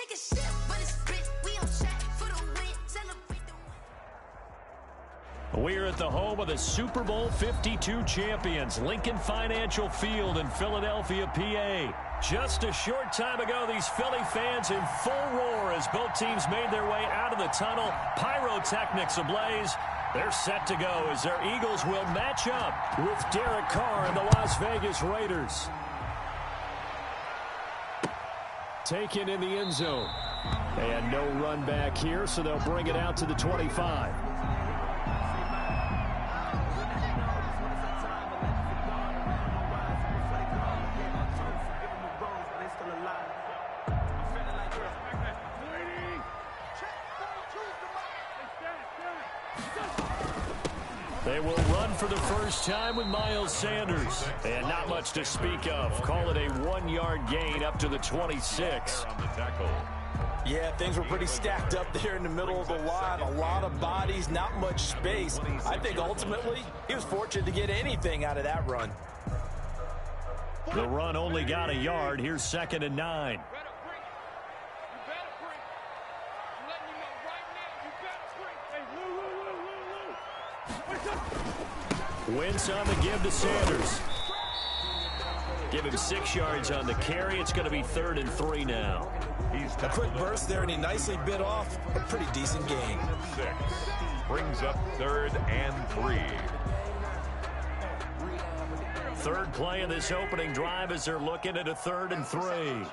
take a sip, but it's spit. We on track for the win. Celebrate the win. We're at the home of the Super Bowl 52 champions, Lincoln Financial Field in Philadelphia, PA. Just a short time ago, these Philly fans in full roar as both teams made their way out of the tunnel. Pyrotechnics ablaze. They're set to go as their Eagles will match up with Derek Carr and the Las Vegas Raiders. Taken in the end zone. And no run back here, so they'll bring it out to the 25. They will run for the first time with Miles Sanders. And not much to speak of. Call it a 1-yard gain up to the 26. Yeah, things were pretty stacked up there in the middle of the line. A lot of bodies, not much space. I think ultimately he was fortunate to get anything out of that run. The run only got a yard. Here's 2nd and 9. Wentz on the give to Sanders. Give him 6 yards on the carry. It's going to be 3rd and 3 now. A quick burst there, and he nicely bit off a pretty decent gain. 6 brings up 3rd and 3. Third play of this opening drive as they're looking at a 3rd and 3. 44,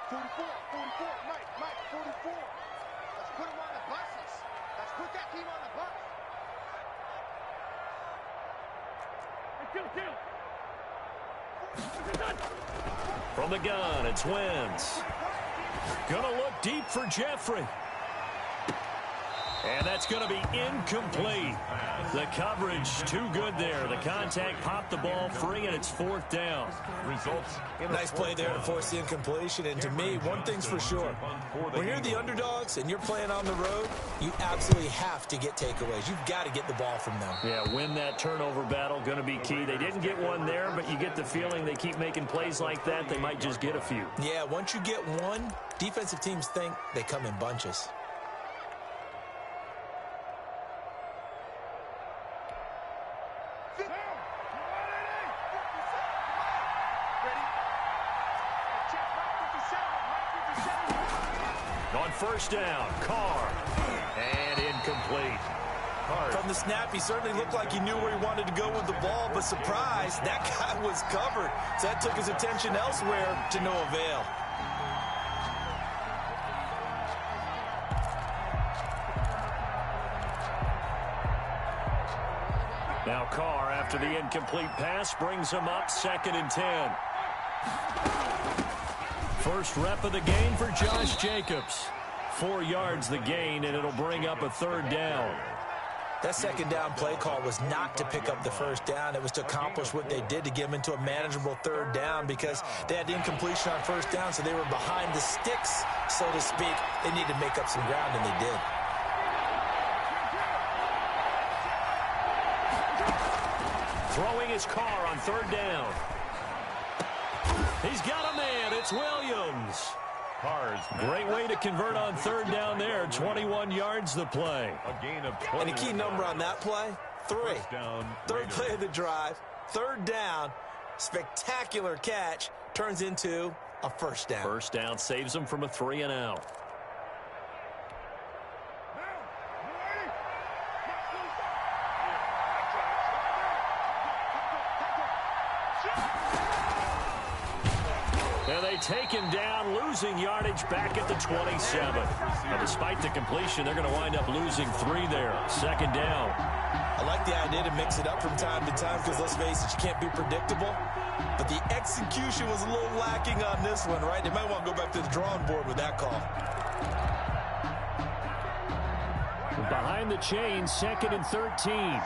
44, Mike, 44. Let's put him on the buses. Let's put that team on the bus. From the gun, it's Wentz. Gonna look deep for Jeffrey. And that's going to be incomplete. The coverage too good there. The contact popped the ball free, and it's 4th down. Results. Nice play there to force the incompletion. And to me, one thing's for sure. When you're the underdogs and you're playing on the road, you absolutely have to get takeaways. You've got to get the ball from them. Yeah, win that turnover battle, going to be key. They didn't get one there, but you get the feeling they keep making plays like that, they might just get a few. Yeah, once you get one, defensive teams think they come in bunches. On 1st down, Carr, and incomplete. From the snap, he certainly looked like he knew where he wanted to go with the ball, but surprise, that guy was covered. So that took his attention elsewhere to no avail. Now Carr, after the incomplete pass, brings him up 2nd and 10. First rep of the game for Josh Jacobs. 4 yards the gain, and it'll bring up a 3rd down. That 2nd down play call was not to pick up the 1st down. It was to accomplish what they did to get them into a manageable 3rd down because they had incompletion on 1st down, so they were behind the sticks, so to speak. They needed to make up some ground, and they did. Throwing his Carr on 3rd down. He's got a man. It's Williams. Great way to convert on 3rd down there. 21 yards the play. A gain of 20. And a key number on that play, 3. Third play of the drive, 3rd down, spectacular catch, turns into a 1st down. 1st down saves them from a 3 and out. And they take him down, losing yardage back at the 27. Now, despite the completion, they're going to wind up losing 3 there. 2nd down. I like the idea to mix it up from time to time because, let's face it, you can't be predictable. But the execution was a little lacking on this one, right? They might want to go back to the drawing board with that call. Behind the chain, 2nd and 13.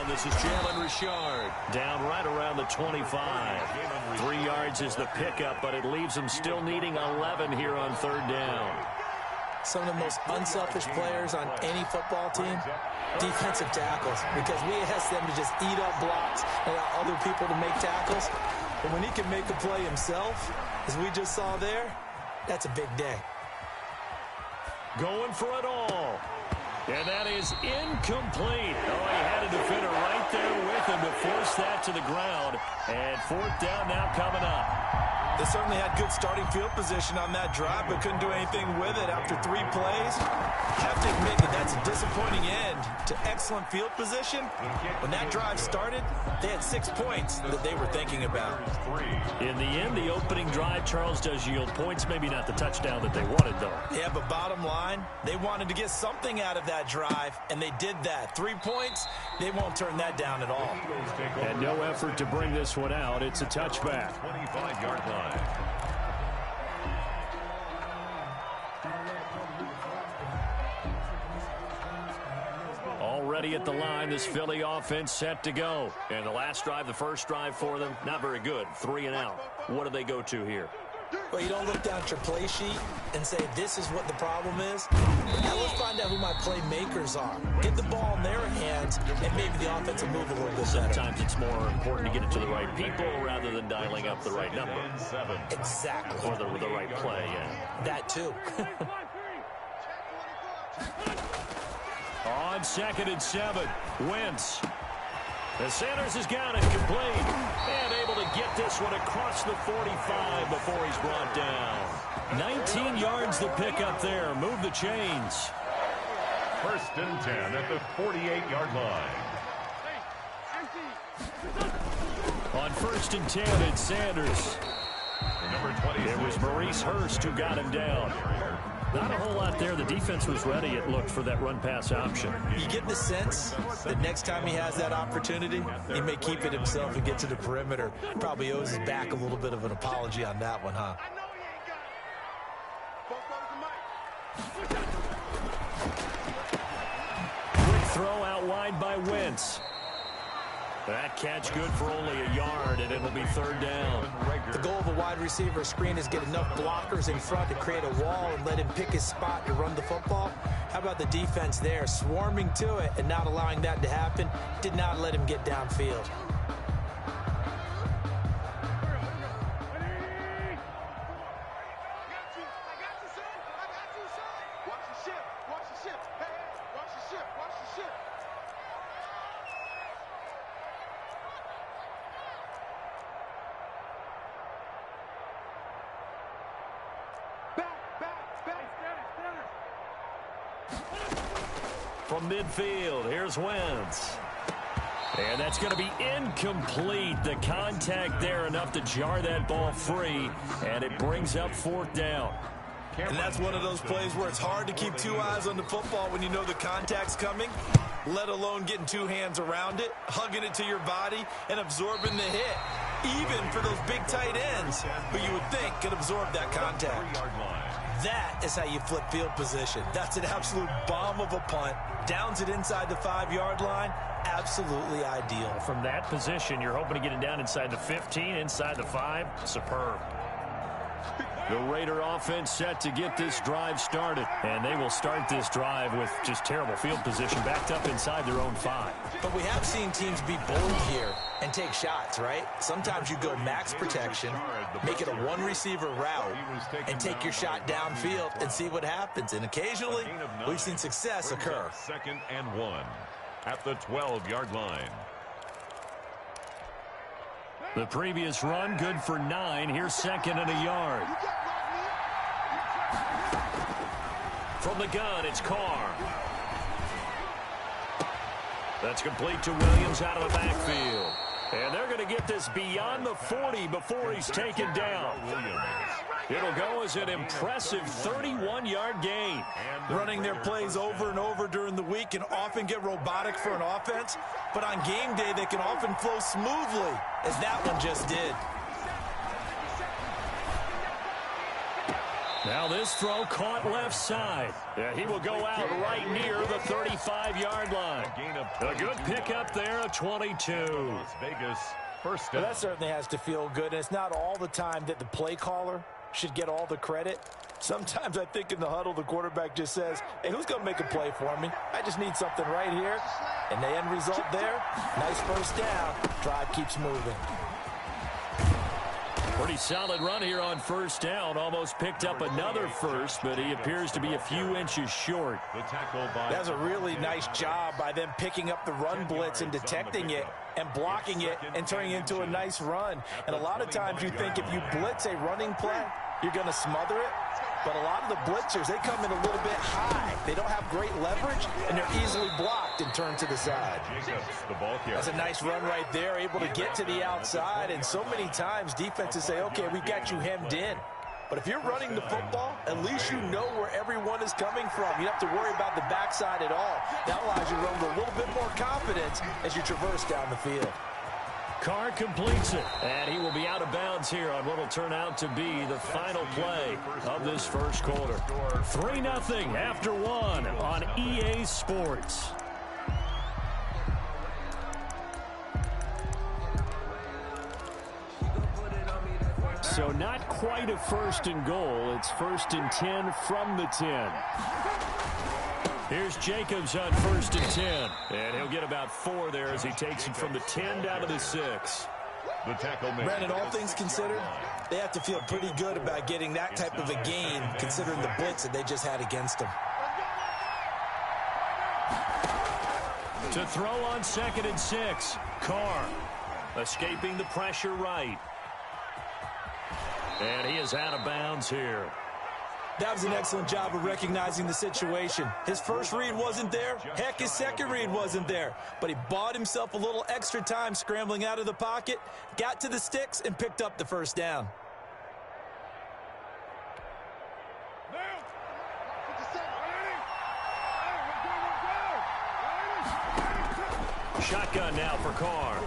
This is Jalen Richard. Down right around the 25. 3 yards is the pickup, but it leaves them still needing 11 here on 3rd down. Some of the most unselfish players on any football team, defensive tackles, because we ask them to just eat up blocks and allow other people to make tackles. And when he can make a play himself, as we just saw there, that's a big day. Going for it all. And that is incomplete. Oh, he had a defender right there with him to force that to the ground. And fourth down now coming up. They certainly had good starting field position on that drive, but couldn't do anything with it after 3 plays. Have to admit that that's a disappointing end to excellent field position. When that drive started, they had 6 points that they were thinking about. In the end, the opening drive, Charles, does yield points. Maybe not the touchdown that they wanted, though. Yeah, but bottom line, they wanted to get something out of that drive, and they did that. 3 points, they won't turn that down at all. And no effort to bring this one out. It's a touchback. 25-yard line. Already at the line, this Philly offense set to go. And the last drive, the first drive for them, not very good. 3 and out. What do they go to here? Well, you don't look down at your play sheet and say, this is what the problem is. Now let's find out who my playmakers are. Get the ball in their hands, and maybe the offense will move a little bit better. Sometimes it's more important to get it to the right people rather than dialing up the right number. Exactly. Or the right play, yeah. That too. On 2nd and 7, Wentz. The Sanders has got it complete. And able to get this one across the 45 before he's brought down. 19 yards to pick up there. Move the chains. 1st and 10 at the 48-yard line. On 1st and 10, it's Sanders. Number 20. It was Maurice Hurst who got him down. Not a whole lot there. The defense was ready, it looked, for that run-pass option. You get the sense that next time he has that opportunity, he may keep it himself and get to the perimeter. Probably owes his back a little bit of an apology on that one, huh? Quick throw out wide by Wentz. That catch good for only a yard, and it'll be 3rd down. The goal of a wide receiver screen is get enough blockers in front to create a wall and let him pick his spot to run the football. How about the defense there, swarming to it and not allowing that to happen? Did not let him get downfield. From midfield, here's Wentz. And that's going to be incomplete. The contact there enough to jar that ball free, and it brings up 4th down. And that's one of those plays where it's hard to keep 2 eyes on the football when you know the contact's coming, let alone getting 2 hands around it, hugging it to your body, and absorbing the hit. Even for those big tight ends, who you would think could absorb that contact. That is how you flip field position. That's an absolute bomb of a punt. Downs it inside the 5-yard line. Absolutely ideal. From that position, you're hoping to get it down inside the 15, inside the 5. Superb. The Raider offense set to get this drive started. And they will start this drive with just terrible field position, backed up inside their own 5. But we have seen teams be bold here and take shots, right? Sometimes you go max protection, make it a 1-receiver route, and take your shot downfield and see what happens. And occasionally, we've seen success occur. 2nd and 1 at the 12-yard line. The previous run, good for 9. Here's 2nd and a yard. From the gun, it's Carr. That's complete to Williams out of the backfield. And they're going to get this beyond the 40 before he's taken down. It'll go as an impressive 31-yard gain. Running their plays over and over during the week can often get robotic for an offense, but on game day they can often flow smoothly, as that one just did. Now this throw caught left side. Yeah, he will go out right near the 35-yard line. A good pickup there of 22. Las Vegas, first down. Well, that certainly has to feel good, and it's not all the time that the play caller should get all the credit. Sometimes I think in the huddle the quarterback just says, hey, who's going to make a play for me? I just need something right here. And the end result there, nice first down. Drive keeps moving. Pretty solid run here on first down. Almost picked up another first, but he appears to be a few inches short. That's a really nice job by them picking up the run blitz and detecting it and blocking it and turning it into a nice run. And a lot of times you think if you blitz a running play, you're going to smother it. But a lot of the blitzers, they come in a little bit high. They don't have great leverage, and they're easily blocked and turned to the side. That's a nice run right there, able to get to the outside. And so many times defenses say, okay, we got you hemmed in. But if you're running the football, at least you know where everyone is coming from. You don't have to worry about the backside at all. That allows you to run with a little bit more confidence as you traverse down the field. Carr completes it, and he will be out of bounds here on what will turn out to be the final play of this first quarter. 3-0 after 1 on EA Sports. So not quite a first and goal. It's 1st and 10 from the 10. Here's Jacobs on 1st and 10. And he'll get about 4 there as he takes it from the 10 down to the 6. The tackle made. Brandon, all things considered, they have to feel pretty good about getting that type of a gain considering the blitz that they just had against them. To throw on 2nd and 6. Carr escaping the pressure right. And he is out of bounds here. That was an excellent job of recognizing the situation. His first read wasn't there. Heck, his second read wasn't there. But he bought himself a little extra time scrambling out of the pocket, got to the sticks, and picked up the first down. Shotgun now for Carr.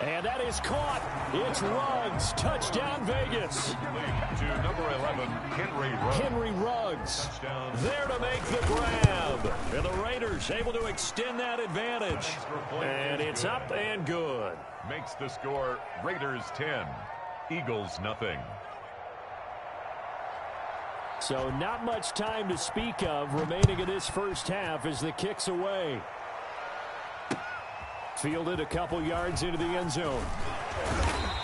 And that is caught. It's Ruggs. Touchdown, Vegas. To number 11, Henry Ruggs. Henry Ruggs there to make the grab. And the Raiders able to extend that advantage. And it's up and good. Makes the score Raiders 10, Eagles nothing. So not much time to speak of remaining in this first half as the kick's away. Fielded a couple yards into the end zone.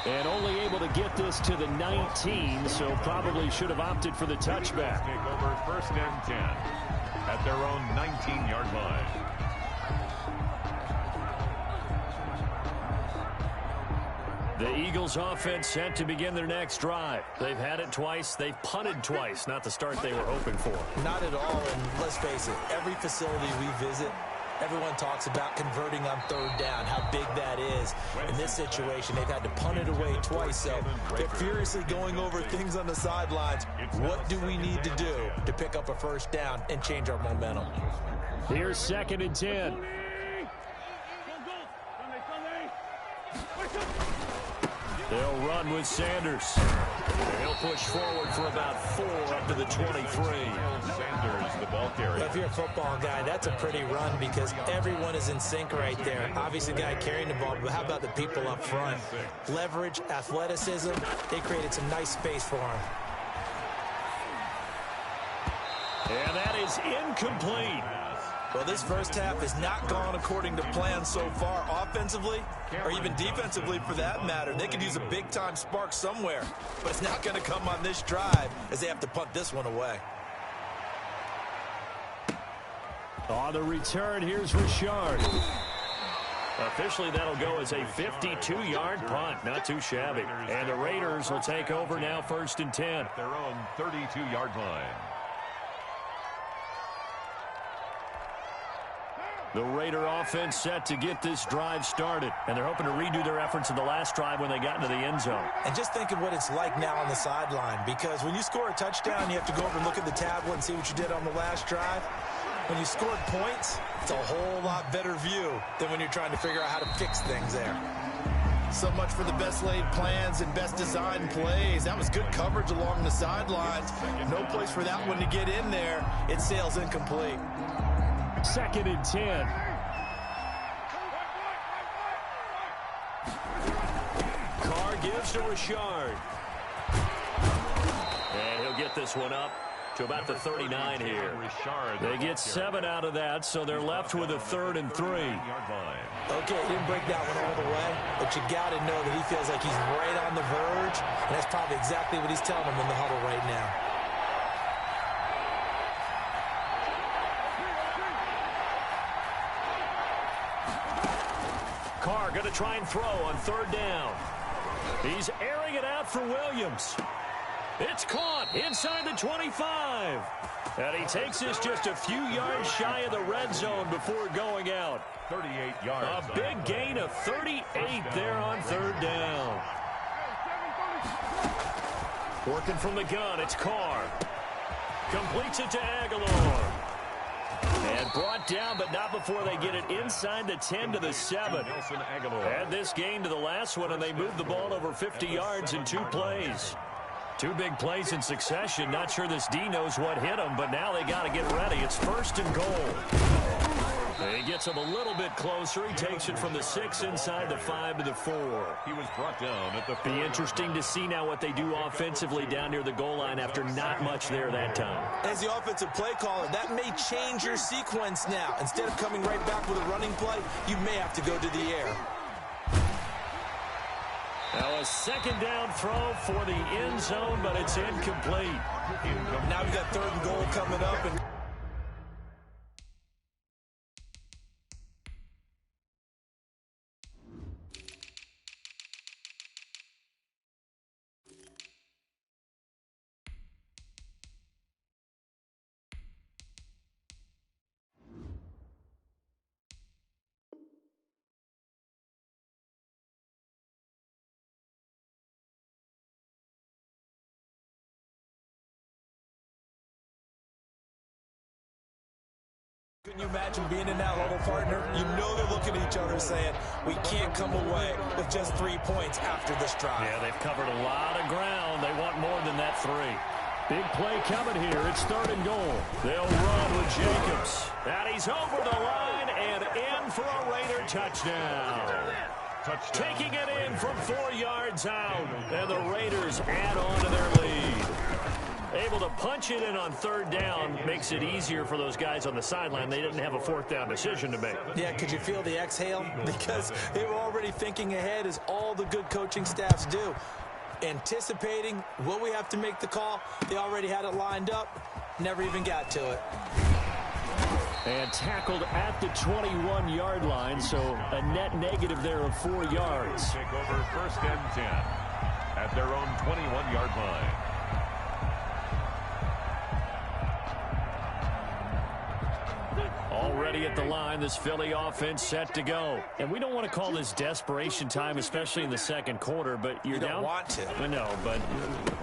And only able to get this to the 19, so probably should have opted for the touchback. Take over 1st and 10 at their own 19-yard line. The Eagles offense set to begin their next drive. They've had it twice. They've punted twice. Not the start they were hoping for. Not at all, and let's face it, every facility we visit, everyone talks about converting on 3rd down, how big that is. In this situation, they've had to punt it away twice, so they're furiously going over things on the sidelines. What do we need to do to pick up a first down and change our momentum? Here's 2nd and 10. They'll run with Sanders. He'll push forward for about 4 up to the 23. Sanders, the ball carrier. If you're a football guy, that's a pretty run because everyone is in sync right there. Obviously, the guy carrying the ball, but how about the people up front? Leverage, athleticism, they created some nice space for him. And that is incomplete. Well, this first half has not gone according to plan so far offensively or even defensively for that matter. They could use a big-time spark somewhere, but it's not going to come on this drive as they have to punt this one away. On the return, here's Richard. Officially, that'll go as a 52-yard punt. Not too shabby. And the Raiders will take over now 1st and 10. Their own 32-yard line. The Raider offense set to get this drive started, and they're hoping to redo their efforts in the last drive when they got into the end zone. And just think of what it's like now on the sideline, because when you score a touchdown, you have to go over and look at the tablet and see what you did on the last drive. When you scored points, it's a whole lot better view than when you're trying to figure out how to fix things there. So much for the best laid plans and best designed plays. That was good coverage along the sidelines. No place for that one to get in there. It sails incomplete. 2nd and 10. Carr gives to Richard. And he'll get this one up to about the 39 here. They get 7 out of that, so they're left with a 3rd and 3. Okay, didn't break that one all the away, but you got to know that he feels like he's right on the verge, and that's probably exactly what he's telling him in the huddle right now. Carr going to try and throw on third down. He's airing it out for Williams. It's caught inside the 25. And he takes this just a few yards shy of the red zone before going out. 38 yards. A big gain of 38 there on third down. Working from the gun, it's Carr. Completes it to Aguilar. And brought down, but not before they get it inside the 10 to the 7. Nelson Aguilar. Add this gain to the last one, and they moved the ball over 50 yards in 2 plays. 2 big plays in succession. Not sure this D knows what hit him, but now they got to get ready. It's 1st and goal. He gets him a little bit closer. He takes it from the 6 inside the 5 to the 4. He was brought down at the 4. Be interesting to see now what they do offensively down near the goal line after not much there that time. As the offensive play caller, that may change your sequence now. Instead of coming right back with a running play, you may have to go to the air. Now a 2nd down throw for the end zone, but it's incomplete. Now we've got 3rd and goal coming up. And can you imagine being in that huddle, partner? You know they're looking at each other saying, we can't come away with just 3 points after this drive. Yeah, they've covered a lot of ground. They want more than that 3. Big play coming here. It's 3rd and goal. They'll run with Jacobs. And he's over the line and in for a Raider touchdown. Taking it in from 4 yards out. And the Raiders add on to their lead. Able to punch it in on 3rd down makes it easier for those guys on the sideline. They didn't have a 4th down decision to make. Yeah, could you feel the exhale? Because they were already thinking ahead, as all the good coaching staffs do. Anticipating, will we have to make the call? They already had it lined up. Never even got to it. And tackled at the 21-yard line, so a net negative there of 4 yards. Take over 1st and 10 at their own 21-yard line. Already at the line, this Philly offense set to go. And we don't want to call this desperation time, especially in the 2nd quarter, but you're You down. don't want to. No, but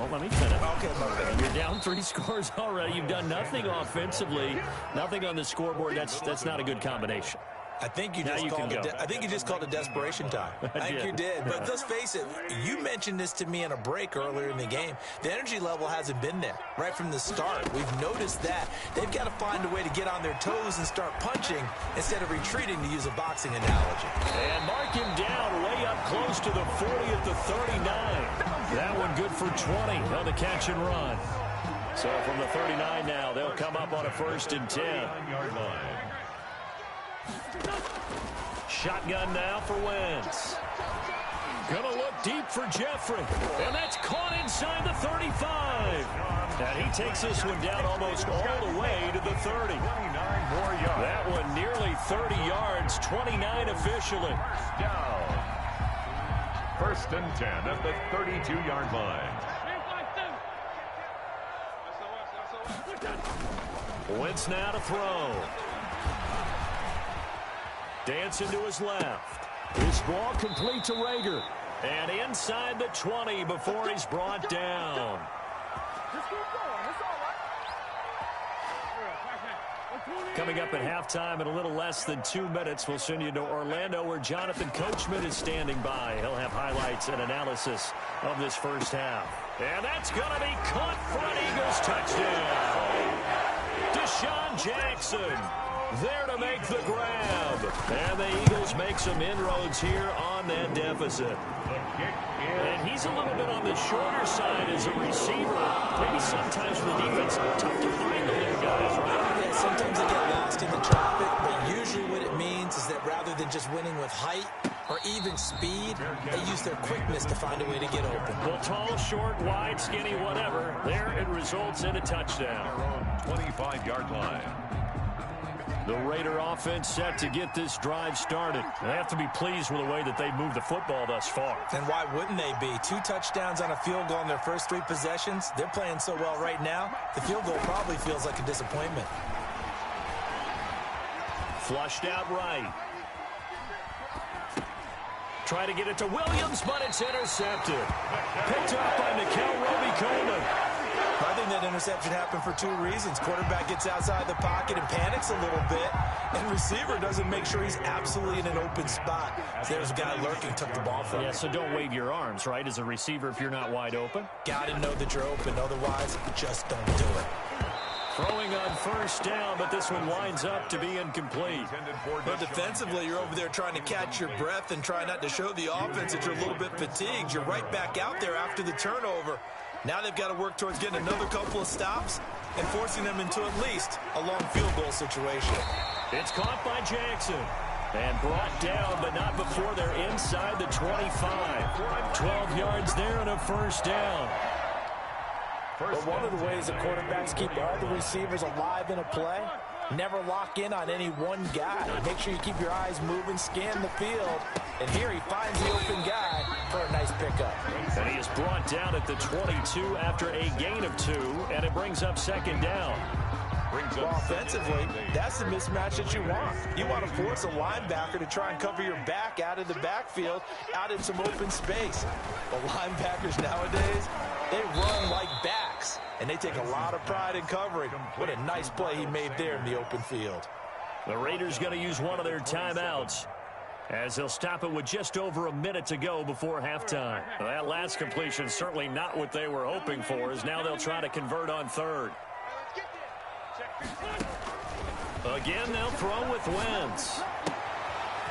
let me finish. Okay, my bad. You're down 3 scores already. You've done nothing offensively, nothing on the scoreboard. That's not a good combination. I think you Now just you called can it. go. I think you just called it desperation time. I think did. you did. But let's face it. You mentioned this to me in a break earlier in the game. The energy level hasn't been there right from the start. We've noticed that they've got to find a way to get on their toes and start punching instead of retreating, to use a boxing analogy. And mark him down way up close to the 40 at the 39. That one good for 20 on the catch and run. So from the 39 now, they'll come up on a 1st and 10. 9-yard line. Shotgun now for Wentz. Gonna look deep for Jeffrey. And that's caught inside the 35. And he takes this one down almost all the way to the 30. 29 more yards. That one nearly 30 yards, 29 officially. Down. 1st and 10 at the 32-yard line. Wentz now to throw. Dancing to his left. This ball complete to Rager. And inside the 20 before he's brought down. Coming up at halftime in a little less than 2 minutes, we'll send you to Orlando, where Jonathan Coachman is standing by. He'll have highlights and analysis of this 1st half. And that's going to be caught for an Eagles touchdown. Deshaun Jackson There to make the grab. And the Eagles make some inroads here on that deficit. And he's a little bit on the shorter side as a receiver. Maybe sometimes for the defense, tough to find the little guys, right? Yeah, sometimes they get lost in the traffic, but usually what it means is that rather than just winning with height or even speed, they use their quickness to find a way to get open. Well, tall, short, wide, skinny, whatever. There it results in a touchdown. 25-yard line. The Raider offense set to get this drive started. They have to be pleased with the way that they moved the football thus far. And why wouldn't they be? 2 touchdowns on a field goal in their first 3 possessions. They're playing so well right now, the field goal probably feels like a disappointment. Flushed out right. Try to get it to Williams, but it's intercepted. Picked up by Nikel Roby-Coleman. I think that interception happened for 2 reasons. Quarterback gets outside the pocket and panics a little bit, and receiver doesn't make sure he's absolutely in an open spot. So there's a guy lurking, took the ball from him. Yeah, so don't wave your arms, right, as a receiver if you're not wide open. Got to know that you're open. Otherwise, just don't do it. Throwing on first down, but this one winds up to be incomplete. But defensively, you're over there trying to catch your breath and try not to show the offense that you're a little bit fatigued. You're right back out there after the turnover. Now they've got to work towards getting another couple of stops and forcing them into at least a long field goal situation. It's caught by Jackson and brought down, but not before they're inside the 25. 12 yards there and a first down. But one of the ways the quarterbacks keep all the receivers alive in a play, never lock in on any one guy. Make sure you keep your eyes moving, scan the field, and here he finds the open guy for a nice pickup. And he is brought down at the 22 after a gain of 2, and it brings up second down. Well, offensively, that's the mismatch that you want. You want to force a linebacker to try and cover your back out of the backfield, out in some open space. But linebackers nowadays, they run like backs, and they take a lot of pride in covering. What a nice play he made there in the open field. The Raiders going to use one of their timeouts, as they'll stop it with just over a minute to go before halftime. Well, that last completion certainly not what they were hoping for, as now they'll try to convert on third. Again, they'll throw with Wentz.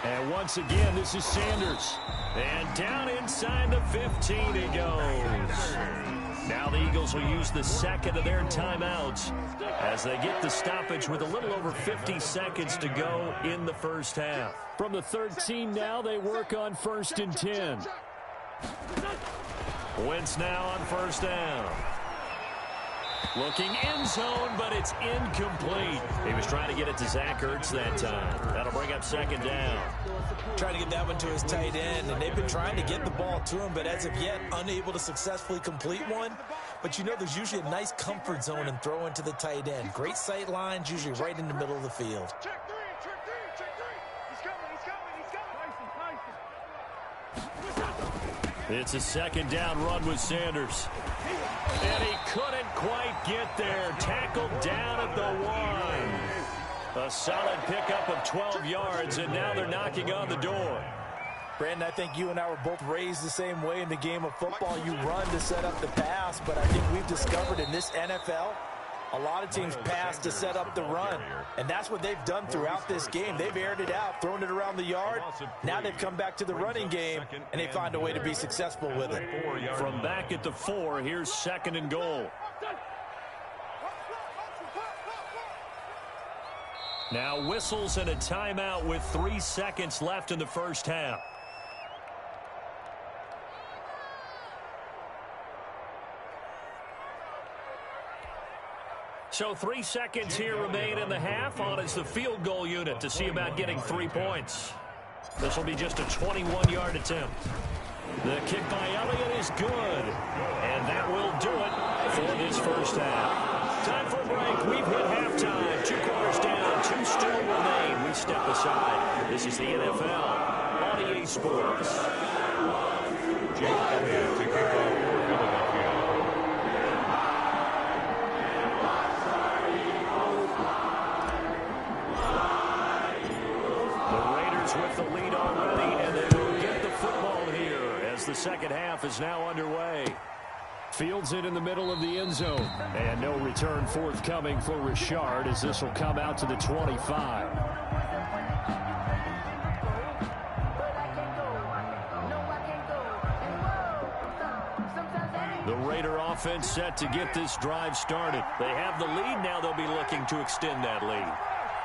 And once again, this is Sanders. And down inside the 15 he goes. Now the Eagles will use the second of their timeouts as they get the stoppage with a little over 50 seconds to go in the first half. From the 13 now, they work on 1st and 10. Wentz now on first down. Looking end zone, but it's incomplete. He was trying to get it to Zach Ertz that time. That'll bring up second down. Trying to get that one to his tight end, and they've been trying to get the ball to him, but as of yet, unable to successfully complete one. But you know there's usually a nice comfort zone in throwing to the tight end. Great sight lines, usually right in the middle of the field. Check three. He's coming. It's a second down run with Sanders. And he couldn't quite get there. Tackled down at the 1. A solid pickup of 12 yards, and now they're knocking on the door. Brandon, I think you and I were both raised the same way in the game of football. You run to set up the pass, but I think we've discovered in this NFL, a lot of teams pass to set up the run, and that's what they've done throughout this game. They've aired it out, thrown it around the yard. Now they've come back to the running game, and they find a way to be successful with it. From back at the 4, here's 2nd and goal. Now whistles and a timeout with 3 seconds left in the first half. So 3 seconds here remain in the half. On is the field goal unit to see about getting 3 points. This will be just a 21-yard attempt. The kick by Elliott is good. And that will do it for this first half. Time for a break. We've hit halftime. 2 quarters down. 2 still remain. We step aside. This is the NFL on EA Sports. Jake Elliott to kick off for Philadelphia. With the lead already, and they will get the football here as the second half is now underway. Fields it in the middle of the end zone. And no return forthcoming for Richard as this will come out to the 25. The Raider offense set to get this drive started. They have the lead now. They'll be looking to extend that lead.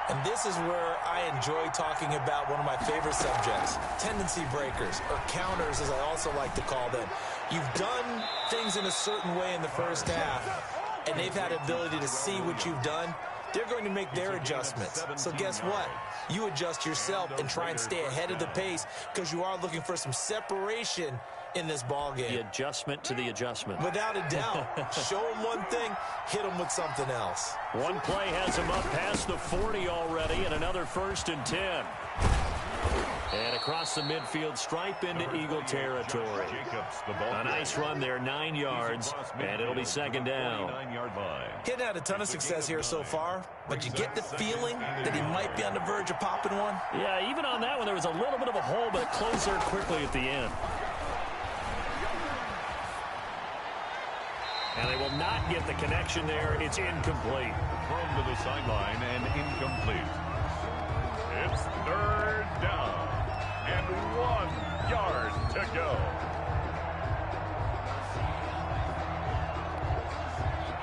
And this is where I enjoy talking about one of my favorite subjects, tendency breakers, or counters as I also like to call them. You've done things in a certain way in the first half, and they've had the ability to see what you've done. They're going to make their adjustments. So guess what? You adjust yourself and try and stay ahead of the pace because you are looking for some separation in this ball game. The adjustment to the adjustment. Without a doubt. Show them one thing, hit them with something else. One play has him up past the 40 already, and another 1st and 10. And across the midfield stripe into Eagle territory. A nice run there, 9 yards, and it'll be 2nd down. Hitting had a ton of success here so far, but you get the feeling that he might be on the verge of popping one. Yeah, even on that one, there was a little bit of a hole, but it closed there quickly at the end. And they will not get the connection there. It's incomplete. Thrown to the sideline and incomplete. It's 3rd down and 1 yard to go.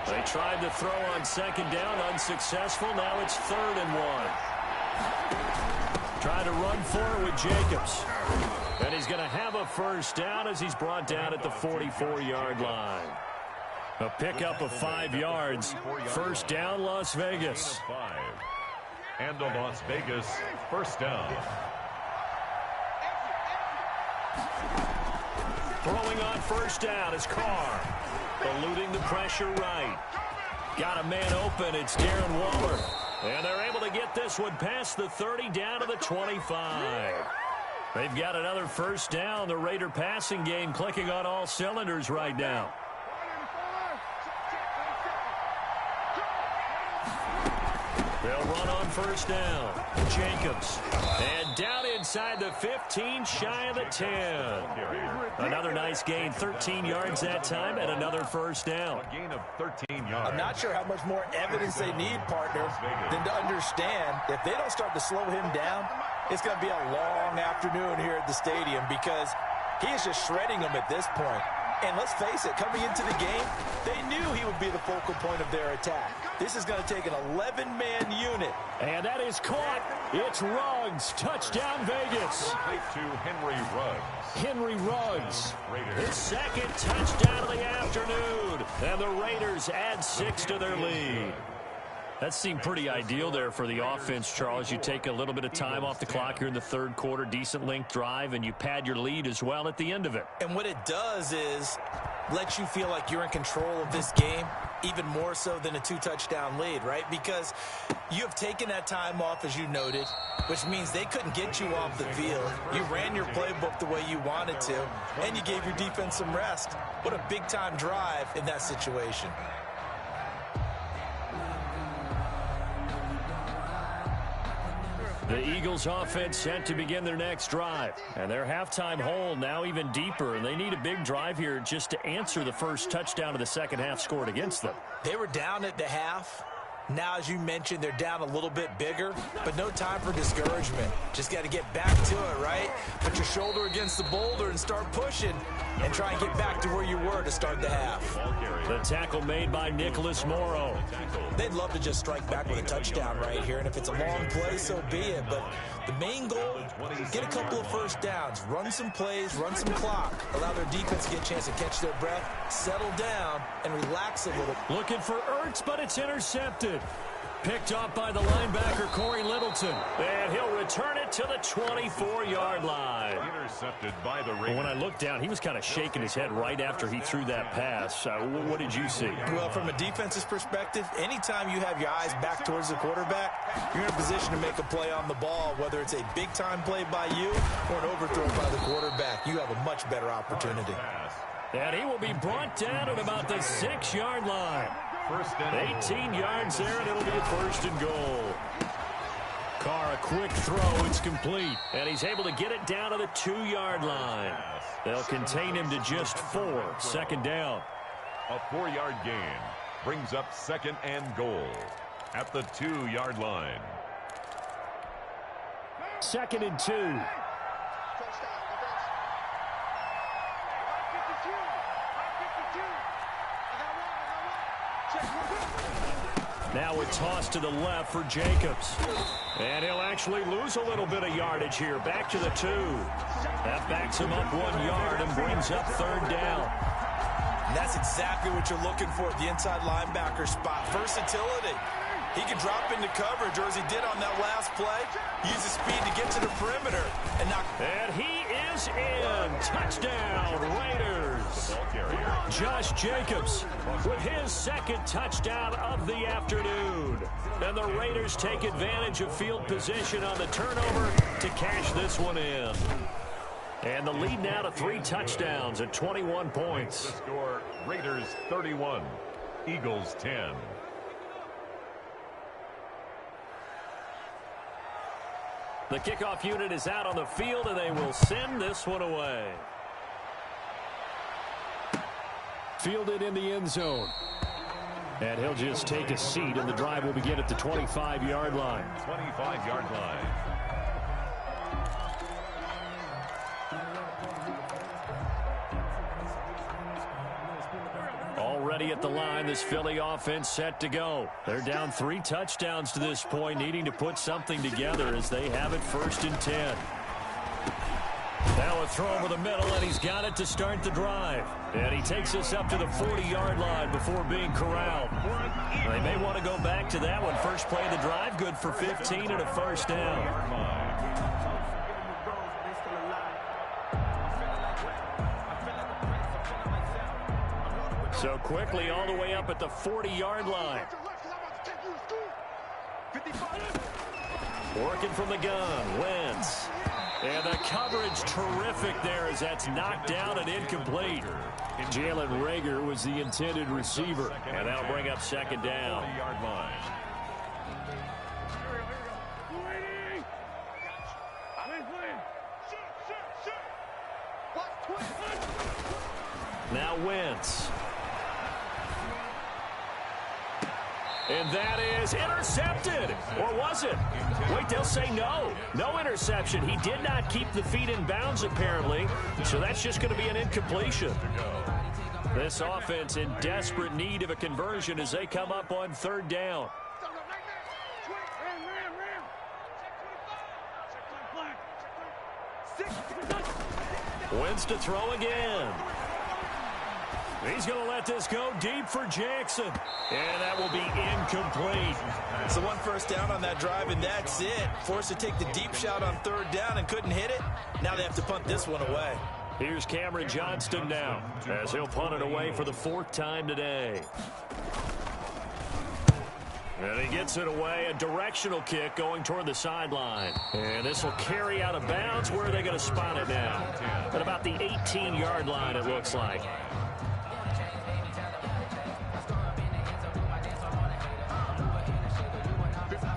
They tried to throw on 2nd down, unsuccessful. Now it's 3rd and 1. Trying to run forward with Jacobs. And he's going to have a 1st down as he's brought down at the 44-yard line. A pickup of 5 yards. 1st down, Las Vegas. 5. And the Las Vegas 1st down. Throwing on 1st down is Carr. Eluding the pressure right. Got a man open. It's Darren Waller. And they're able to get this one past the 30 down to the 25. They've got another 1st down. The Raider passing game clicking on all cylinders right now. They'll run on 1st down. Jacobs. And down inside the 15, shy of the 10. Another nice gain, 13 yards that time, and another 1st down. A gain of 13 yards. I'm not sure how much more evidence they need, partner, than to understand if they don't start to slow him down, it's going to be a long afternoon here at the stadium because he is just shredding them at this point. And let's face it, coming into the game, they knew he would be the focal point of their attack. This is going to take an 11-man unit. And that is caught. It's Ruggs. Touchdown, Vegas. To Henry Ruggs. Henry Ruggs. His 2nd touchdown of the afternoon. And the Raiders add 6 to their lead. That seemed pretty ideal there for the offense, Charles. You take a little bit of time off the clock here in the 3rd quarter, decent length drive, and you pad your lead as well at the end of it. And what it does is let you feel like you're in control of this game, even more so than a 2-touchdown lead, right? Because you have taken that time off, as you noted, which means they couldn't get you off the field. You ran your playbook the way you wanted to, and you gave your defense some rest. What a big-time drive in that situation. The Eagles offense set to begin their next drive. And their halftime hole now even deeper. And they need a big drive here just to answer the first touchdown of the second half scored against them. They were down at the half. Now, as you mentioned, they're down a little bit bigger, but no time for discouragement. Just got to get back to it, right? Put your shoulder against the boulder and start pushing and try and get back to where you were to start the half. The tackle made by Nicholas Morrow. They'd love to just strike back with a touchdown right here, and if it's a long play, so be it. But the main goal, get a couple of first downs, run some plays, run some clock, allow their defense to get a chance to catch their breath, settle down, and relax a little. Looking for Ertz, but it's intercepted. Picked up by the linebacker, Corey Littleton. And he'll return it to the 24-yard line. Intercepted by the Raiders. When I looked down, he was kind of shaking his head right after he threw that pass. What did you see? Well, from a defense's perspective, anytime you have your eyes back towards the quarterback, you're in a position to make a play on the ball, whether it's a big-time play by you or an overthrow by the quarterback. You have a much better opportunity. And he will be brought down at about the 6-yard line. 18 yards there, and it'll be a 1st and goal. Carr, a quick throw. It's complete. And he's able to get it down to the 2-yard line. They'll contain him to just 4. 2nd down. A 4-yard gain brings up 2nd and goal at the 2-yard line. 2nd and 2. First down, defense. 52. I got one. Now a toss to the left for Jacobs. And he'll actually lose a little bit of yardage here. Back to the 2. That backs him up 1 yard and brings up 3rd down. And that's exactly what you're looking for at the inside linebacker spot. Versatility. He can drop into coverage, or as he did on that last play, use his speed to get to the perimeter and knock. And he is in. Touchdown, Raiders. Josh Jacobs with his 2nd touchdown of the afternoon. And the Raiders take advantage of field position on the turnover to cash this one in. And the lead now to 3 touchdowns at 21 points. The score, Raiders 31, Eagles 10. The kickoff unit is out on the field, and they will send this one away. Fielded in the end zone. And he'll just take a seat, and the drive will begin at the 25-yard line. 25-yard line. Already at the line, this Philly offense set to go. They're down 3 touchdowns to this point, needing to put something together as they have it 1st and 10. Now a throw over the middle, and he's got it to start the drive. And he takes us up to the 40-yard line before being corralled. They may want to go back to that one. First play of the drive, good for 15 and a 1st down. So quickly all the way up at the 40-yard line. Working from the gun, Wentz. And the coverage terrific there as that's knocked down and incomplete. Jalen Reagor was the intended receiver. And that'll bring up 2nd down. 40-yard line. Now Wentz. And that is intercepted. Or was it? Wait, they'll say no. No interception. He did not keep the feet in bounds, apparently. So that's just going to be an incompletion. This offense in desperate need of a conversion as they come up on 3rd down. Wentz to throw again. He's going to let this go deep for Jackson. And that will be incomplete. So 1 first down on that drive, and that's it. Forced to take the deep shot on 3rd down and couldn't hit it. Now they have to punt this one away. Here's Cameron Johnston now as he'll punt it away for the 4th time today. And he gets it away, a directional kick going toward the sideline. And this will carry out of bounds. Where are they going to spot it now? At about the 18-yard line, it looks like.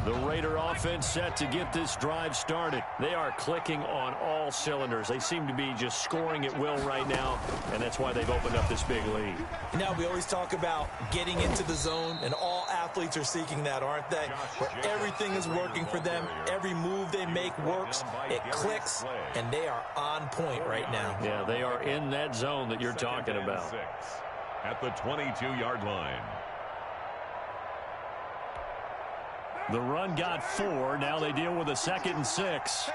The Raider offense set to get this drive started. They are clicking on all cylinders. They seem to be just scoring at will right now, and that's why they've opened up this big lead. Now, we always talk about getting into the zone, and all athletes are seeking that, aren't they? Where everything is working for them. Every move they make works. It clicks, and they are on point right now. Yeah, they are in that zone that you're talking about. 6 at the 22-yard line. The run got 4. Now they deal with a 2nd and 6.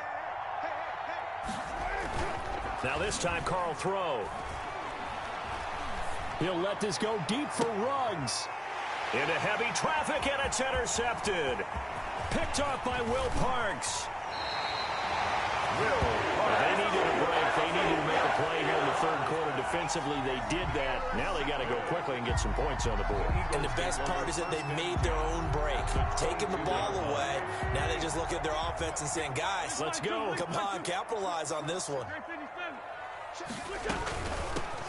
Now this time, Carl throw. He'll let this go deep for Ruggs. Into heavy traffic, and it's intercepted. Picked off by Will Parks. They needed a break. They needed to make a play here in the 3rd quarter. Defensively, they did that. Now they got to go quickly and get some points on the board. And the best part is that they made their own break. Taking the ball away. Now they just look at their offense and saying, guys, let's go. Come on, capitalize on this one.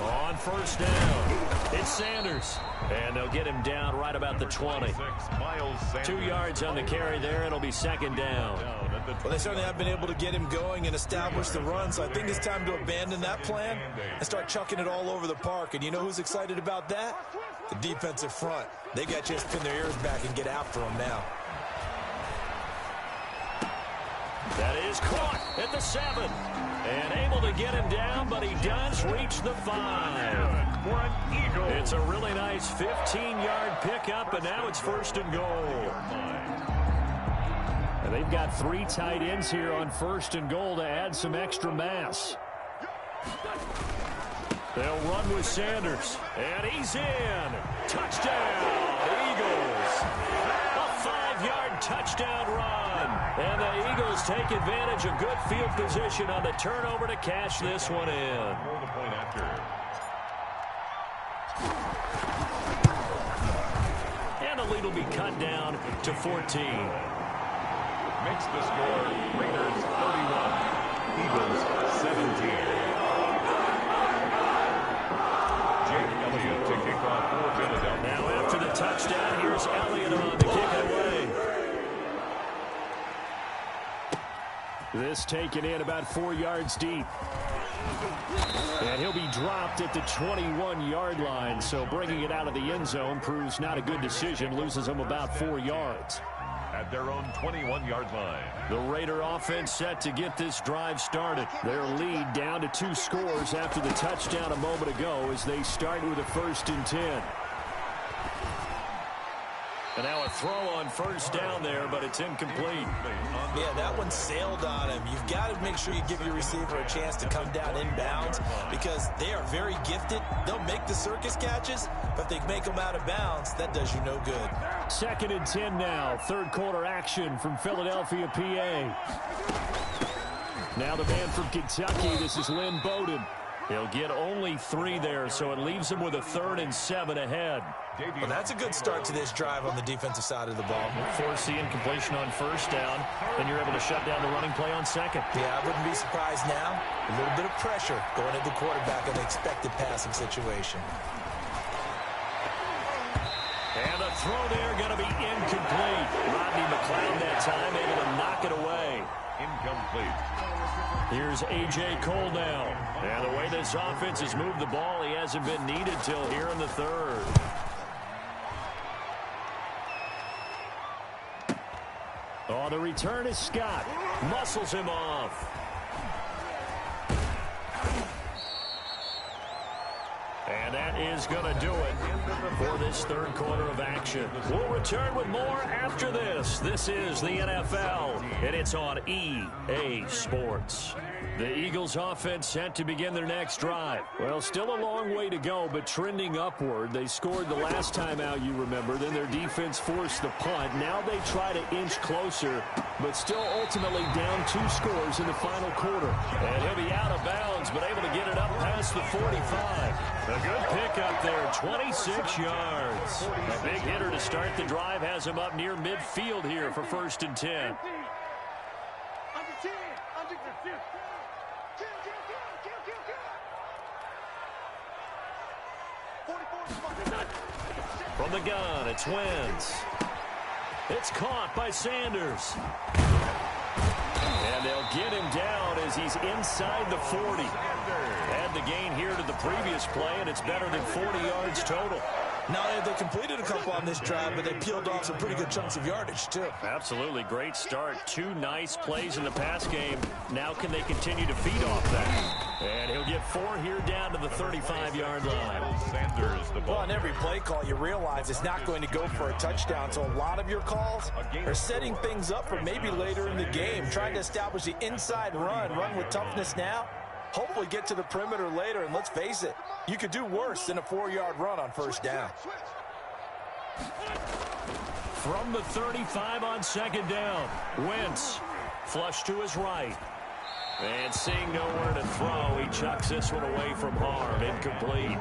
On first down, it's Sanders. And they'll get him down right about the 20. 2 yards on the carry there. It'll be second down. Well, they certainly have been able to get him going and establish the run, so I think it's time to abandon that plan and start chucking it all over the park. And you know who's excited about that? The defensive front. They got a chance to pin their ears back and get after him now. That is caught at the 7. And able to get him down, but he does reach the 5. For an Eagle. It's a really nice 15-yard pickup, and now it's first and goal. And they've got 3 tight ends here on first and goal to add some extra mass. They'll run with Sanders, and he's in. Touchdown, Eagles. A 5-yard touchdown run. And the Eagles take advantage of good field position on the turnover to cash this one in. And the lead will be cut down to 14. Makes the score Raiders 31, Eagles 17. Jake Elliott to kick off for Philadelphia. Now after the touchdown, here's Elliott on to kick it away. This taken in about 4 yards deep. And he'll be dropped at the 21-yard line, so bringing it out of the end zone proves not a good decision, loses him about 4 yards. At their own 21-yard line. The Raider offense set to get this drive started. Their lead down to 2 scores after the touchdown a moment ago as they start with a 1st and 10. And now a throw on first down there, but it's incomplete. Yeah, that one sailed on him. You've got to make sure you give your receiver a chance to come down inbounds because they are very gifted. They'll make the circus catches, but if they make them out of bounds, that does you no good. 2nd and 10 now. 3rd quarter action from Philadelphia, PA. Now the man from Kentucky, this is Lynn Bowden. He'll get only 3 there, so it leaves him with a 3rd and 7 ahead. Well, that's a good start to this drive on the defensive side of the ball. Force the incompletion on first down, then you're able to shut down the running play on 2nd. Yeah, I wouldn't be surprised now. A little bit of pressure going at the quarterback in an expected passing situation. And the throw there going to be incomplete. Rodney McLeod that time able to knock it away. Incomplete. Here's A.J. Cole now. And the way this offense has moved the ball, he hasn't been needed till here in the 3rd. Oh, the return is Scott. Muscles him off. And that is going to do it for this 3rd quarter of action. We'll return with more after this. This is the NFL, and it's on EA Sports. The Eagles offense set to begin their next drive. Well, still a long way to go, but trending upward. They scored the last time out, you remember. Then their defense forced the punt. Now they try to inch closer, but still ultimately down 2 scores in the final quarter. And he'll be out of bounds, but able to get it up past the 45. A good pickup there, 26 yards. A big hitter to start the drive has him up near midfield here for 1st and 10. From the gun, it's Wentz. It's caught by Sanders. And they'll get him down as he's inside the 40. Add the gain here to the previous play, and it's better than 40 yards total. Now, they completed a couple on this drive, but they peeled off some pretty good chunks of yardage, too. Absolutely. Great start. 2 nice plays in the pass game. Now can they continue to feed off that? And he'll get 4 here down to the 35-yard line. Sanders, the ball. Well, on every play call, you realize it's not going to go for a touchdown, so a lot of your calls are setting things up for maybe later in the game, trying to establish the inside run with toughness now, hopefully get to the perimeter later, and let's face it, you could do worse than a 4-yard run on first down. From the 35 on 2nd down, Wentz flush to his right. And seeing nowhere to throw, he chucks this one away from harm. Incomplete.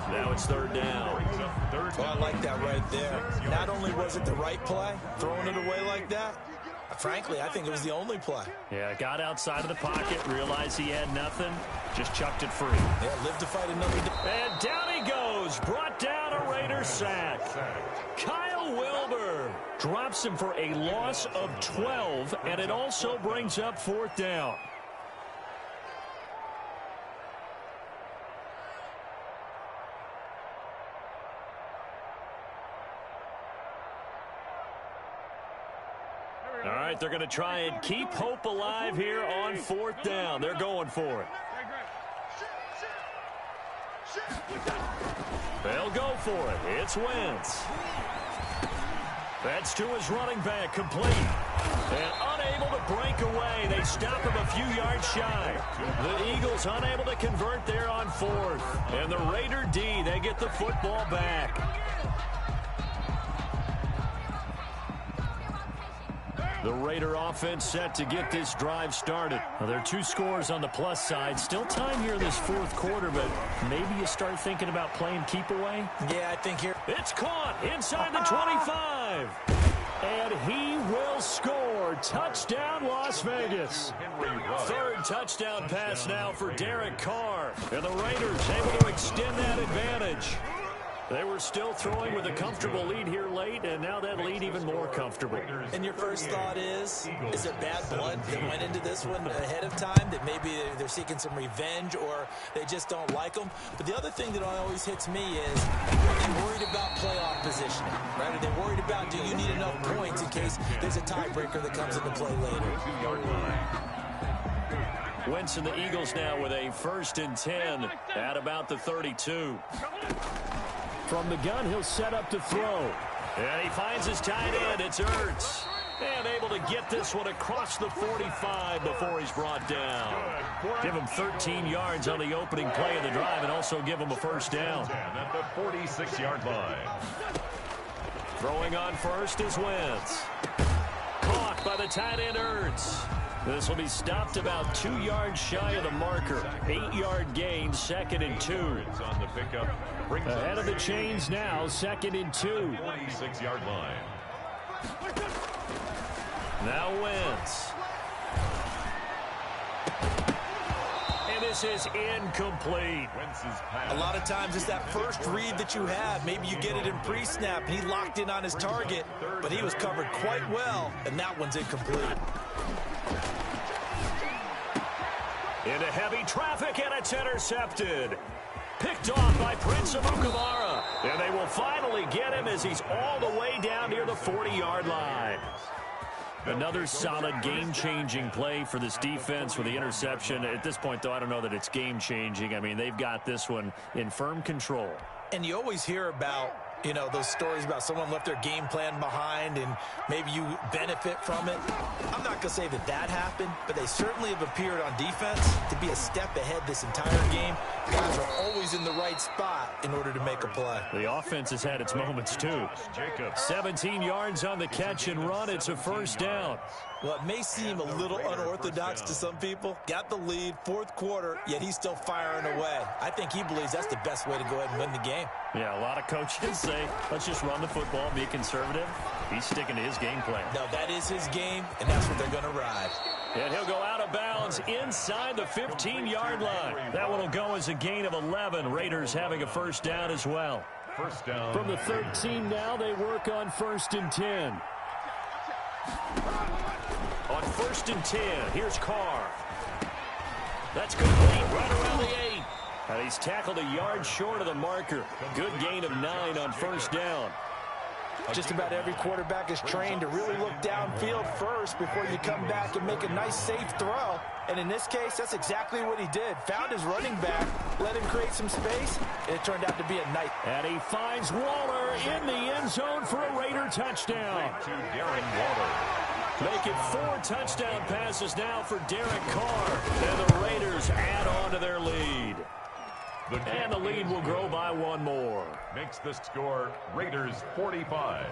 Now it's 3rd down. Well, I like that right there. Not only was it the right play, throwing it away like that, Frankly, I think it was the only play. Yeah, got outside of the pocket, realized he had nothing, just chucked it free. Yeah, lived to fight another day. And down he goes, brought down a Raider sack. Kyle Wilbur drops him for a loss of 12, and it also brings up 4th down. All right, they're going to try and keep hope alive here on 4th down. They're going for it. They'll go for it. It's Wentz. That's to his running back, complete. And unable to break away. They stop him a few yards shy. The Eagles unable to convert there on 4th. And the Raider D, they get the football back. The Raider offense set to get this drive started. Well, there are 2 scores on the plus side. Still time here in this 4th quarter, but maybe you start thinking about playing keep away? Yeah, I think here. It's caught inside the 25. And he will score. Touchdown, Las Vegas. 3rd touchdown pass now for Derek Carr. And the Raiders able to extend that advantage. They were still throwing with a comfortable lead here late, and now that lead even more comfortable. And your first thought is it bad blood that went into this one ahead of time, that maybe they're seeking some revenge or they just don't like them? But the other thing that always hits me is, are they worried about playoff positioning? Right? Are they worried about, do you need enough points in case there's a tiebreaker that comes into play later? Wentz and the Eagles now with a 1st and 10 at about the 32. From the gun, he'll set up to throw. And he finds his tight end. It's Ertz. And able to get this one across the 45 before he's brought down. Give him 13 yards on the opening play of the drive and also give him a 1st down. At the 46-yard line. Throwing on first is Wentz. Caught by the tight end Ertz. This will be stopped about 2 yards shy of the marker. 8-yard gain, 2nd and 2. On the pickup. Ahead of the chains now, 2nd and 2. 46-yard line. Now Wentz. And this is incomplete. A lot of times it's that first read that you have. Maybe you get it in pre-snap. He locked in on his target, but he was covered quite well, and that one's incomplete. Into heavy traffic, and it's intercepted. Picked off by Prince Amukamara. And they will finally get him as he's all the way down near the 40-yard line. Another solid game-changing play for this defense with the interception. At this point, though, I don't know that it's game-changing. I mean, they've got this one in firm control. And you always hear about, you know, those stories about someone left their game plan behind and maybe you benefit from it. I'm not going to say that that happened, but they certainly have appeared on defense to be a step ahead this entire game. Guys are always in the right spot in order to make a play. The offense has had its moments, too. 17 yards on the catch and run. It's a 1st down. Well, it may seem a little unorthodox to some people. Got the lead, 4th quarter, yet he's still firing away. I think he believes that's the best way to go ahead and win the game. Yeah, a lot of coaches say, let's just run the football, be conservative. He's sticking to his game plan. No, that is his game, and that's what they're going to ride. And he'll go out of bounds inside the 15-yard line. That one will go as a gain of 11. Raiders having a 1st down as well. 1st down. From the 13 now, they work on 1st and 10. On 1st and 10, here's Carr. That's complete right around the 8. And he's tackled a yard short of the marker. Good gain of 9 on 1st down. Just about every quarterback is trained to really look downfield first before you come back and make a nice, safe throw. And in this case, that's exactly what he did. Found his running back, let him create some space, and it turned out to be a nice. And he finds Waller in the end zone for a Raider touchdown. To Darren Waller. Make it 4 touchdown passes now for Derek Carr. And the Raiders add on to their lead. And the lead will grow by 1 more. Makes the score Raiders 45.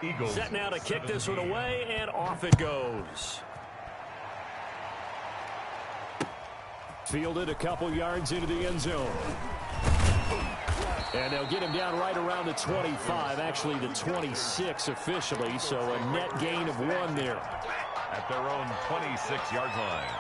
Eagles set now to kick this one away, and off it goes. Fielded a couple yards into the end zone. And they'll get him down right around the 25, actually the 26 officially, so a net gain of 1 there. at their own 26-yard line.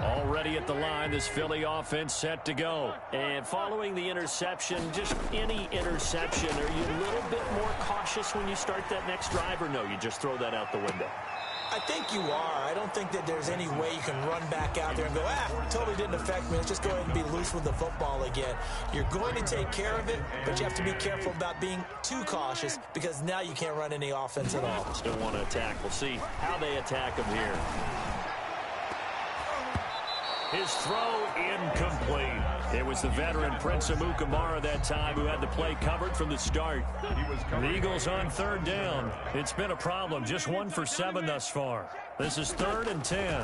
Already at the line, this Philly offense set to go. And following the interception, just any interception, are you a little bit more cautious when you start that next drive, or no, you just throw that out the window? I think you are. I don't think that there's any way you can run back out there and go, totally didn't affect me. Let's just go ahead and be loose with the football again. You're going to take care of it, but you have to be careful about being too cautious because now you can't run any offense at all. Still want to attack. We'll see how they attack him here. His throw incomplete. It was the veteran Prince Amukamara that time who had the play covered from the start. The Eagles on third down. It's been a problem. Just 1 for 7 thus far. This is 3rd and 10.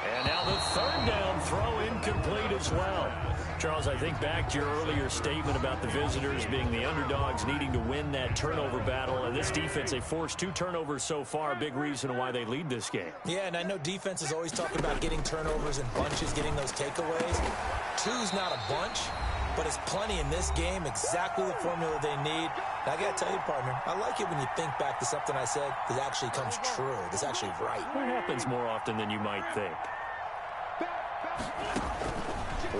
And now the third down throw incomplete as well. Charles, I think back to your earlier statement about the visitors being the underdogs needing to win that turnover battle. And this defense, they forced 2 turnovers so far. Big reason why they lead this game. Yeah, and I know defenses always talk about getting turnovers in bunches, getting those takeaways. 2's not a bunch, but it's plenty in this game, exactly the formula they need. And I got to tell you, partner, I like it when you think back to something I said that actually comes true, that's actually right. It happens more often than you might think.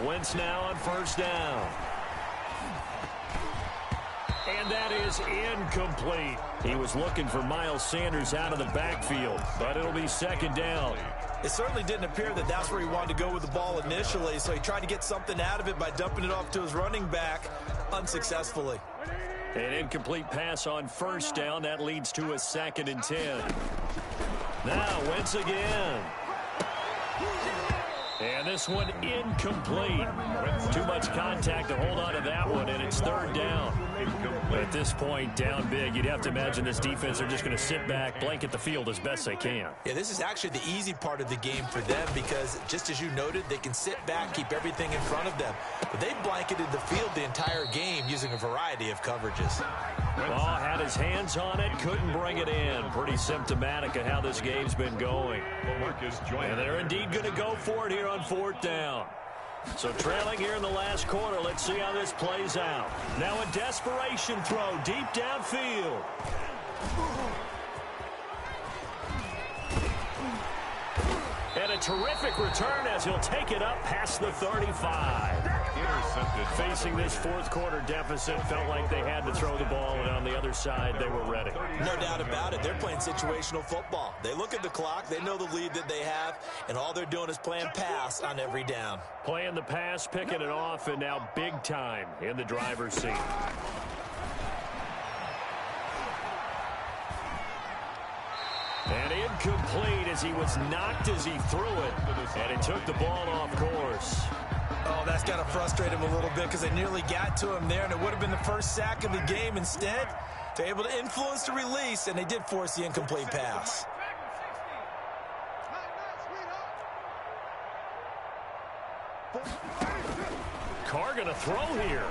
Wentz now on first down. And that is incomplete. He was looking for Miles Sanders out of the backfield, but it'll be 2nd down. It certainly didn't appear that that's where he wanted to go with the ball initially, so he tried to get something out of it by dumping it off to his running back unsuccessfully. An incomplete pass on first down. That leads to a 2nd and 10. Now Wentz again. And this one incomplete. Too much contact to hold on to that one, and it's 3rd down. At this point, down big, you'd have to imagine this defense are just going to sit back, blanket the field as best they can. Yeah, this is actually the easy part of the game for them because, just as you noted, they can sit back, keep everything in front of them. But they blanketed the field the entire game using a variety of coverages. Ball had his hands on it, couldn't bring it in. Pretty symptomatic of how this game's been going. And they're indeed going to go for it here on 4th down. So trailing here in the last quarter, let's see how this plays out. Now a desperation throw deep downfield. And a terrific return as he'll take it up past the 35. Intercepted. Facing this 4th quarter deficit, felt like they had to throw the ball, and on the other side, they were ready. No doubt about it. They're playing situational football. They look at the clock, they know the lead that they have, and all they're doing is playing pass on every down. Playing the pass, picking it off, and now big time in the driver's seat. And incomplete as he was knocked as he threw it, and it took the ball off course. Oh, that's got to frustrate him a little bit because they nearly got to him there, and it would have been the first sack of the game. Instead, they're able to influence the release, and they did force the incomplete pass. Carr going to throw here.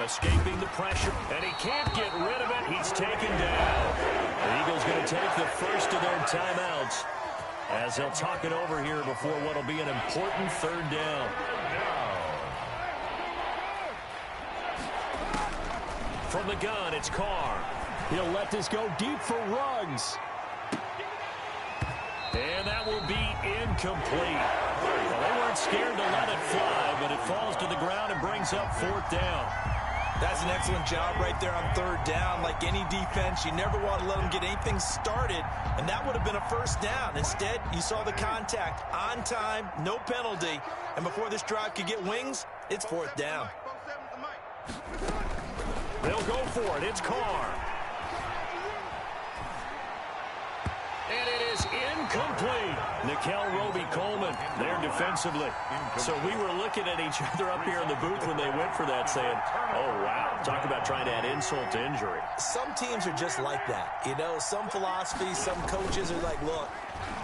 Escaping the pressure, and he can't get rid of it. He's taken down. The Eagles going to take the first of their timeouts as they'll talk it over here before what will be an important 3rd down. From the gun, it's Carr. He'll let this go deep for Ruggs. And that will be incomplete. Well, they weren't scared to let it fly, but it falls to the ground and brings up 4th down. That's an excellent job right there on 3rd down. Like any defense, you never want to let them get anything started, and that would have been a first down. Instead, you saw the contact on time, no penalty, and before this drive could get wings, it's 4th down. They'll go for it. It's Carr. And it is incomplete. Nickel Roby-Coleman there defensively. So we were looking at each other up here in the booth when they went for that saying, oh, wow, talk about trying to add insult to injury. Some teams are just like that. You know, some philosophies, some coaches are like, look,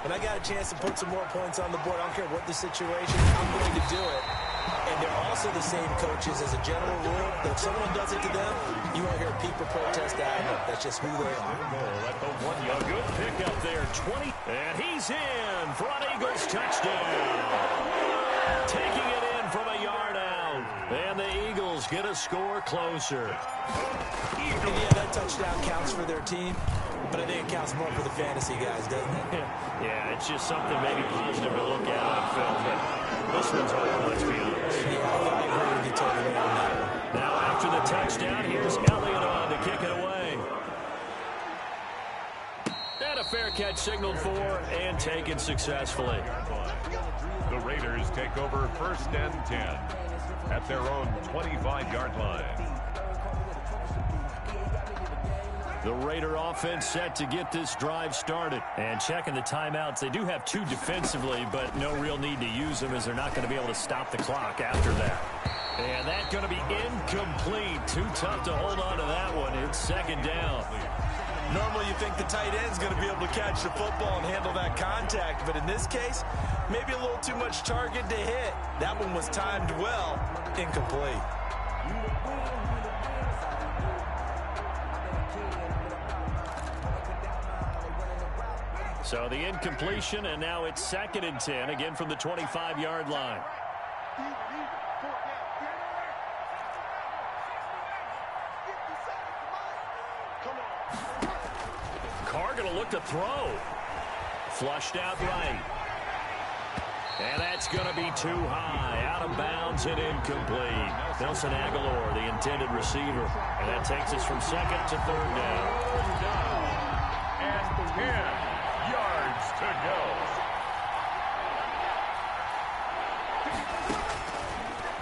when I got a chance to put some more points on the board, I don't care what the situation, I'm going to do it. And they're also the same coaches as a general rule that if someone does it to them, you won't hear a peep or protest out of them. That's just who they are. A good pick up there, 20. And he's in for an Eagles touchdown. Taking it in from a yard out. And the Eagles get a score closer. And yeah, that touchdown counts for their team, but I think it counts more for the fantasy guys, doesn't it? Yeah, it's just something maybe positive to look at on film, but this one's hard, let's be honest. Yeah, I agree with you totally on that one. Now after the touchdown, here's Elliott on to kick it away. And a fair catch signaled for and taken successfully. The Raiders take over 1st and 10 at their own 25-yard line. The Raider offense set to get this drive started. And checking the timeouts, they do have 2 defensively, but no real need to use them as they're not going to be able to stop the clock after that. And that's going to be incomplete. Too tough to hold on to that one. It's 2nd down. Normally you think the tight end's going to be able to catch the football and handle that contact, but in this case, maybe a little too much target to hit. That one was timed well, incomplete. So the incompletion, and now it's 2nd and 10, again from the 25-yard line. Carr going to look to throw. Flushed out right. And that's going to be too high. Out of bounds and incomplete. Nelson Aguilar, the intended receiver. And that takes us from 2nd to 3rd down. And 10 yards to go.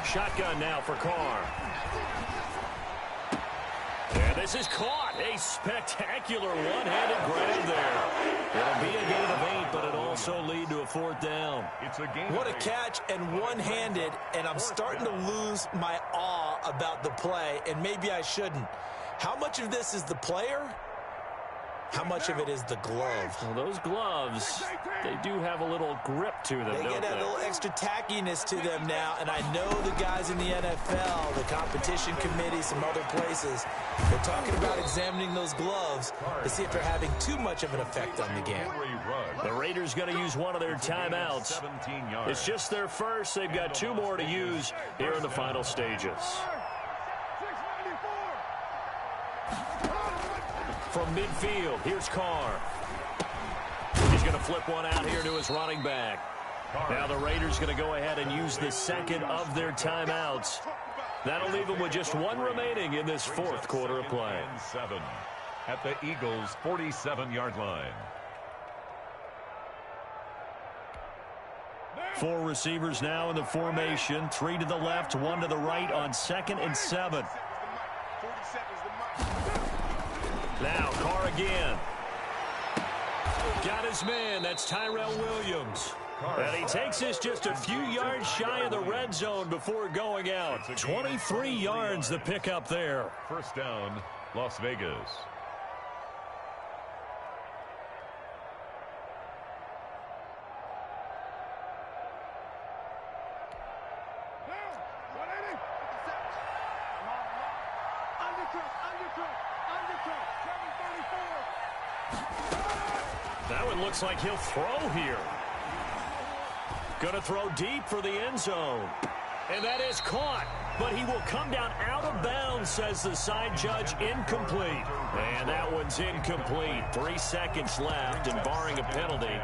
Shotgun now for Carr. And this is caught. A spectacular one-handed grab there. It'll be a gain of 8, but it'll also lead to a 4th down. It's a gain. What a catch, and one-handed, and I'm starting to lose my awe about the play, and maybe I shouldn't. How much of this is the player? How much of it is the glove? Well, those gloves, they do have a little grip to them, They don't get that they? little extra tackiness to them now, and I know the guys in the NFL, the competition committee, some other places, they're talking about examining those gloves to see if they're having too much of an effect on the game. The Raiders going to use one of their timeouts. 17 yards. It's just their first. They've got 2 more to use here in the final stages. From midfield, here's Carr. He's going to flip one out here to his running back. Now the Raiders going to go ahead and use the 2nd of their timeouts. That'll leave them with just 1 remaining in this 4th quarter of play. 7 at the Eagles' 47-yard line. 4 receivers now in the formation. 3 to the left, 1 to the right on 2nd and 7. Now Carr again. Got his man. That's Tyrell Williams. And he takes us just a few yards shy of the red zone before going out. 23 yards the pickup there. 1st down, Las Vegas. That one looks like he'll throw here. Going to throw deep for the end zone. And that is caught. But he will come down out of bounds, says the side judge. Incomplete. And that one's incomplete. 3 seconds left, and barring a penalty,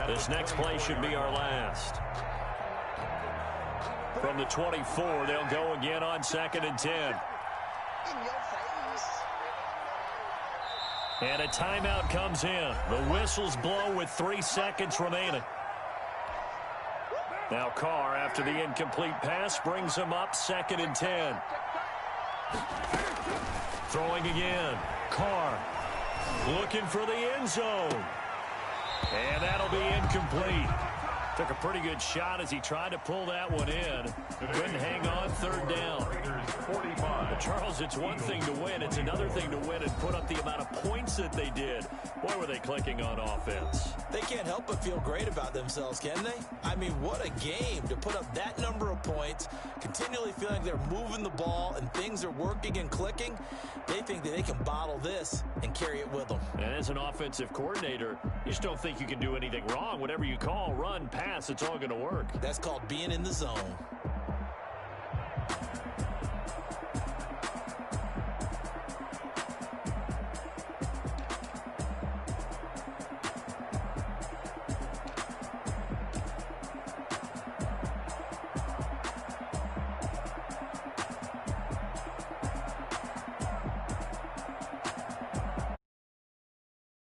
this next play should be our last. From the 24, they'll go again on 2nd and 10. And a timeout comes in. The whistles blow with 3 seconds remaining. Now Carr, after the incomplete pass, brings him up 2nd and 10. Throwing again. Carr looking for the end zone. And that'll be incomplete. Took a pretty good shot as he tried to pull that one in. Couldn't hang on. 3rd down. But Charles, it's one thing to win. It's another thing to win and put up the amount of points that they did. Boy, were they clicking on offense. They can't help but feel great about themselves, can they? I mean, what a game to put up that number of points, continually feeling they're moving the ball and things are working and clicking. They think that they can bottle this and carry it with them. And as an offensive coordinator, you just don't think you can do anything wrong. Whatever you call, run, pass, it's all going to work. That's called being in the zone.